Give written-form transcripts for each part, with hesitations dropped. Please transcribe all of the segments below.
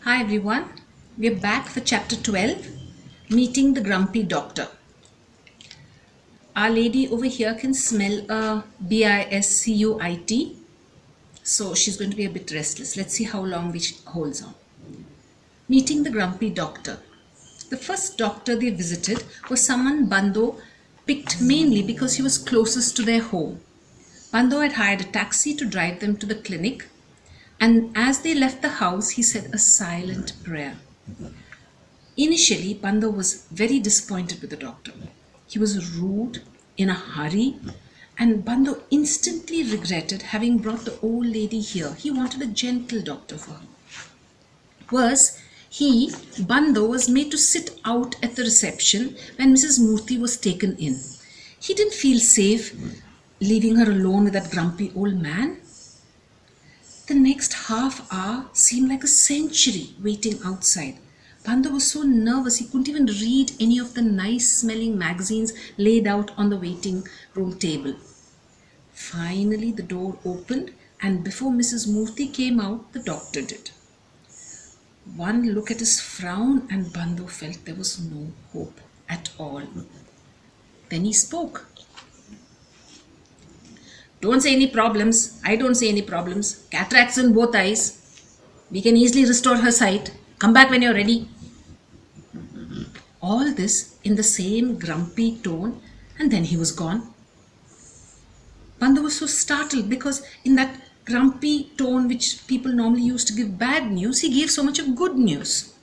Hi everyone, we're back for chapter 12, Meeting the Grumpy Doctor. Our lady over here can smell a biscuit, so she's going to be a bit restless. Let's see how long she holds on. Meeting the Grumpy Doctor. The first doctor they visited was someone Bando picked mainly because he was closest to their home. Bando had hired a taxi to drive them to the clinic, and as they left the house, he said a silent prayer. Initially, Bando was very disappointed with the doctor. He was rude, in a hurry, and Bando instantly regretted having brought the old lady here. He wanted a gentle doctor for her. Worse, Bando, was made to sit out at the reception when Mrs. Murthy was taken in. He didn't feel safe leaving her alone with that grumpy old man. The next half hour seemed like a century waiting outside. Bando was so nervous he couldn't even read any of the nice smelling magazines laid out on the waiting room table. Finally, the door opened, and before Mrs. Murthy came out, the doctor did. One look at his frown and Bando felt there was no hope at all. Then he spoke. Don't say any problems. I don't say any problems. Cataracts in both eyes. We can easily restore her sight. Come back when you're ready. All this in the same grumpy tone, and then he was gone. Bando was so startled because in that grumpy tone which people normally use to give bad news, he gave so much of good news.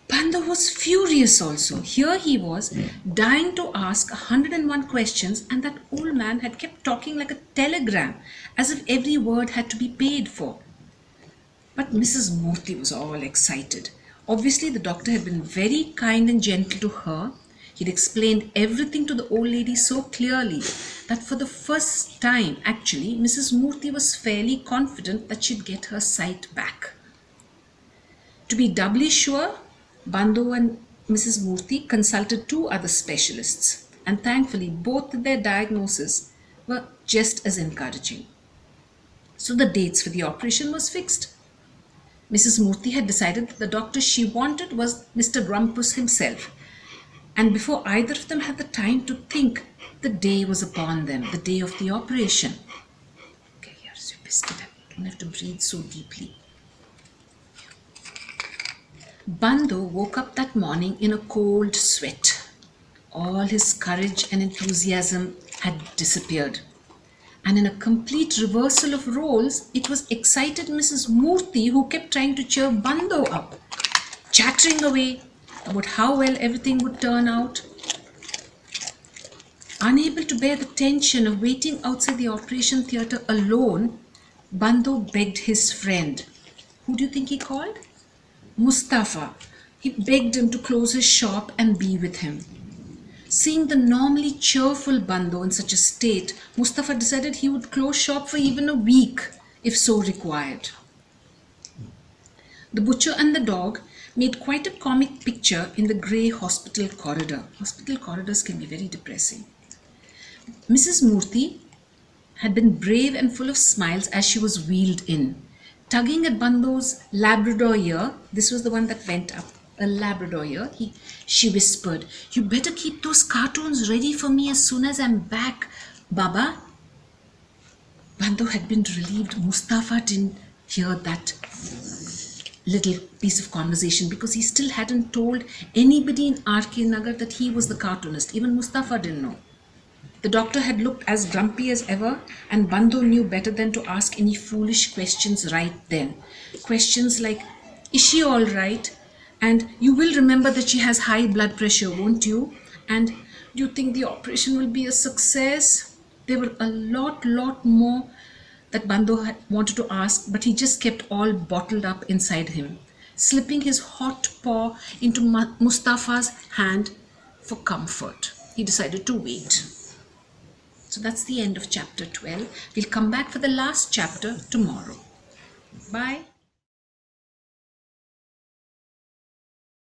Bando was furious also. Here he was, dying to ask 101 questions, and that old man had kept talking like a telegram, as if every word had to be paid for. But Mrs. Murthy was all excited. Obviously, the doctor had been very kind and gentle to her. He'd explained everything to the old lady so clearly that for the first time, actually, Mrs. Murthy was fairly confident that she'd get her sight back. To be doubly sure, Bando and Mrs. Murthy consulted two other specialists, and thankfully both their diagnoses were just as encouraging. So the dates for the operation was fixed. Mrs. Murthy had decided that the doctor she wanted was Mr. Grumpus himself, and before either of them had the time to think, the day was upon them, the day of the operation. Okay, here's your biscuit. I don't have to breathe so deeply. Bando woke up that morning in a cold sweat. All his courage and enthusiasm had disappeared. And in a complete reversal of roles, it was excited Mrs. Murthy who kept trying to cheer Bando up, chattering away about how well everything would turn out. Unable to bear the tension of waiting outside the operation theatre alone, Bando begged his friend. Who do you think he called? Mustafa. He begged him to close his shop and be with him. Seeing the normally cheerful Bando in such a state, Mustafa decided he would close shop for even a week, if so required. The butcher and the dog made quite a comic picture in the grey hospital corridor. Hospital corridors can be very depressing. Mrs. Murthy had been brave and full of smiles as she was wheeled in. Tugging at Bando's Labrador ear, this was the one that went up, a Labrador ear, she whispered, "You better keep those cartoons ready for me as soon as I'm back, Baba." Bando had been relieved Mustafa didn't hear that little piece of conversation because he still hadn't told anybody in RK Nagar that he was the cartoonist. Even Mustafa didn't know. The doctor had looked as grumpy as ever, and Bando knew better than to ask any foolish questions right then. Questions like, "Is she all right? And you will remember that she has high blood pressure, won't you? And do you think the operation will be a success?" There were a lot more that Bando had wanted to ask, but he just kept all bottled up inside him, slipping his hot paw into Mustafa's hand for comfort. He decided to wait. So that's the end of chapter 12. We'll come back for the last chapter tomorrow. Bye.